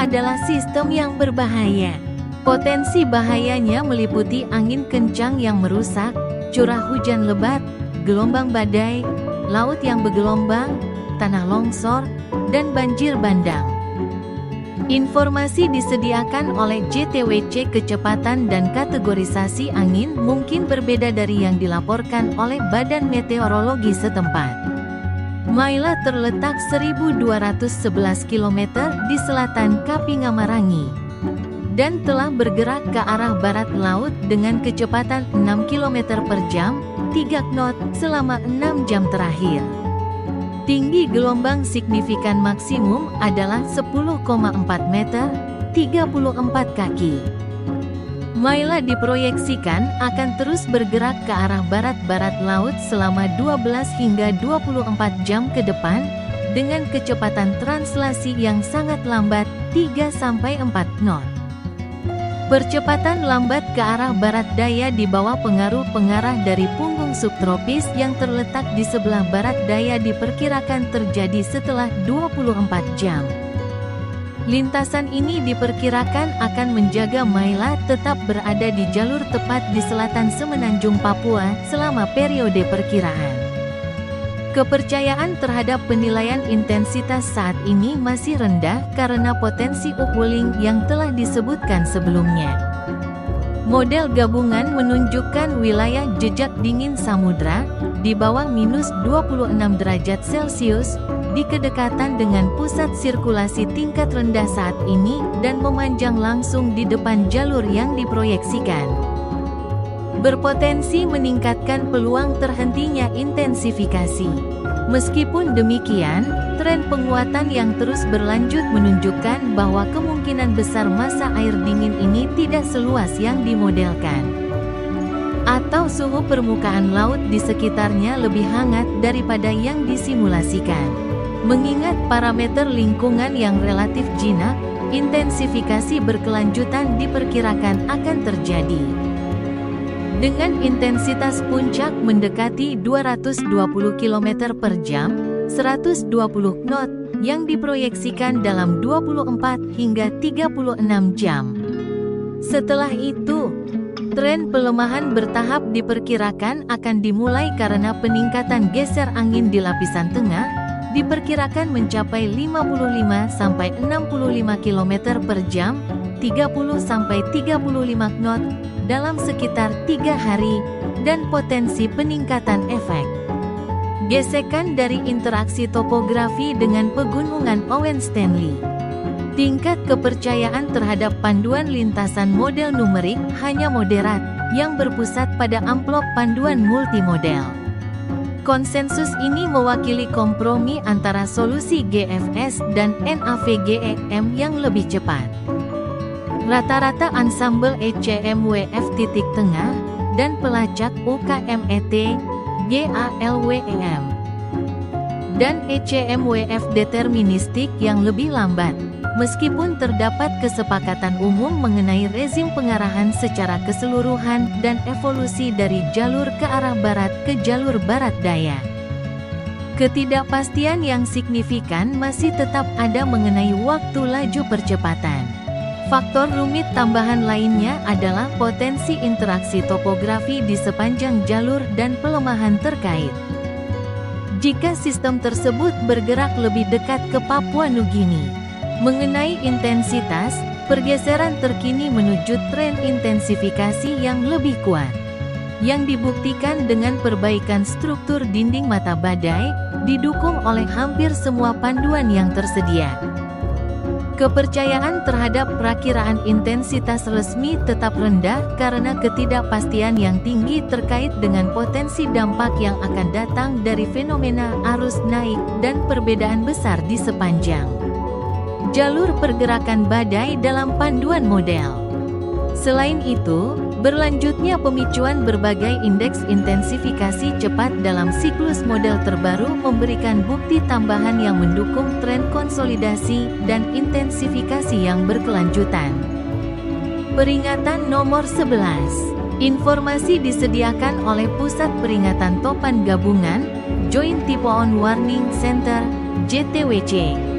adalah sistem yang berbahaya. Potensi bahayanya meliputi angin kencang yang merusak, curah hujan lebat, gelombang badai, laut yang bergelombang, tanah longsor, dan banjir bandang. Informasi disediakan oleh JTWC. Kecepatan dan kategorisasi angin mungkin berbeda dari yang dilaporkan oleh Badan Meteorologi setempat. Maila terletak 1.211 km di selatan Kapingamarangi dan telah bergerak ke arah barat laut dengan kecepatan 6 km per jam, 3 knot, selama 6 jam terakhir. Tinggi gelombang signifikan maksimum adalah 10,4 meter, 34 kaki. Maila diproyeksikan akan terus bergerak ke arah barat-barat laut selama 12 hingga 24 jam ke depan, dengan kecepatan translasi yang sangat lambat, 3-4 knot. Percepatan lambat ke arah barat daya di bawah pengaruh pengarah dari punggung subtropis yang terletak di sebelah barat daya diperkirakan terjadi setelah 24 jam. Lintasan ini diperkirakan akan menjaga Maila tetap berada di jalur tepat di selatan semenanjung Papua selama periode perkiraan. Kepercayaan terhadap penilaian intensitas saat ini masih rendah karena potensi upwelling yang telah disebutkan sebelumnya. Model gabungan menunjukkan wilayah jejak dingin samudra di bawah -26 derajat Celcius di kedekatan dengan pusat sirkulasi tingkat rendah saat ini dan memanjang langsung di depan jalur yang diproyeksikan, berpotensi meningkatkan peluang terhentinya intensifikasi. Meskipun demikian, tren penguatan yang terus berlanjut menunjukkan bahwa kemungkinan besar masa air dingin ini tidak seluas yang dimodelkan, atau suhu permukaan laut di sekitarnya lebih hangat daripada yang disimulasikan. Mengingat parameter lingkungan yang relatif jinak, intensifikasi berkelanjutan diperkirakan akan terjadi. Dengan intensitas puncak mendekati 220 km per jam, 120 knot, yang diproyeksikan dalam 24 hingga 36 jam. Setelah itu, tren pelemahan bertahap diperkirakan akan dimulai karena peningkatan geser angin di lapisan tengah, diperkirakan mencapai 55-65 km per jam, 30-35 knot, dalam sekitar 3 hari, dan potensi peningkatan efek gesekan dari interaksi topografi dengan pegunungan Owen Stanley. Tingkat kepercayaan terhadap panduan lintasan model numerik hanya moderat, yang berpusat pada amplop panduan multimodel. Konsensus ini mewakili kompromi antara solusi GFS dan NAVGEM yang lebih cepat. Rata-rata ansambel ECMWF titik tengah, dan pelacak UKMET, GALWEM, dan ECMWF deterministik yang lebih lambat. Meskipun terdapat kesepakatan umum mengenai rezim pengarahan secara keseluruhan dan evolusi dari jalur ke arah barat ke jalur barat daya, ketidakpastian yang signifikan masih tetap ada mengenai waktu laju percepatan. Faktor rumit tambahan lainnya adalah potensi interaksi topografi di sepanjang jalur dan pelemahan terkait. Jika sistem tersebut bergerak lebih dekat ke Papua Nugini. Mengenai intensitas, pergeseran terkini menuju tren intensifikasi yang lebih kuat, yang dibuktikan dengan perbaikan struktur dinding mata badai, didukung oleh hampir semua panduan yang tersedia. Kepercayaan terhadap perakiraan intensitas resmi tetap rendah karena ketidakpastian yang tinggi terkait dengan potensi dampak yang akan datang dari fenomena arus naik dan perbedaan besar di sepanjang jalur pergerakan badai dalam panduan model. Selain itu, berlanjutnya pemicuan berbagai indeks intensifikasi cepat dalam siklus model terbaru memberikan bukti tambahan yang mendukung tren konsolidasi dan intensifikasi yang berkelanjutan. Peringatan nomor 11. Informasi disediakan oleh Pusat Peringatan Topan Gabungan, Joint Typhoon Warning Center, JTWC.